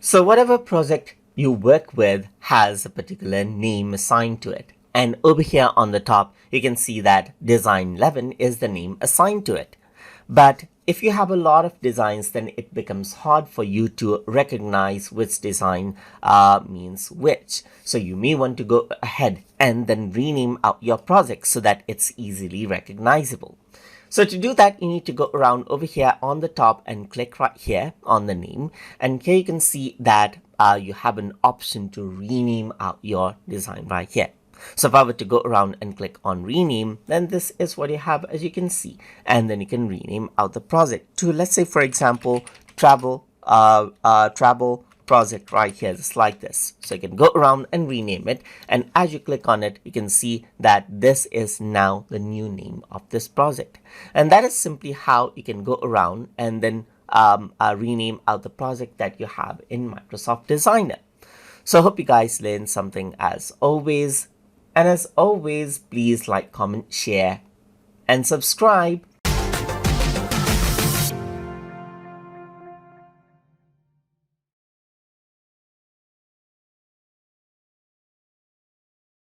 So whatever project you work with has a particular name assigned to it. And over here on the top, you can see that design 11 is the name assigned to it. But if you have a lot of designs, then it becomes hard for you to recognize which design means which. So you may want to go ahead and then rename out your project so that it's easily recognizable. So to do that, you need to go around over here on the top and click right here on the name. And here you can see that you have an option to rename out your design right here. So if I were to go around and click on rename, then this is what you have, as you can see. And then you can rename out the project to, let's say, for example, travel project right here, just like this. So you can go around and rename it. And as you click on it, you can see that this is now the new name of this project. And that is simply how you can go around and then rename out the project that you have in Microsoft Designer. So I hope you guys learned something as always. And as always, please like, comment, share, and subscribe.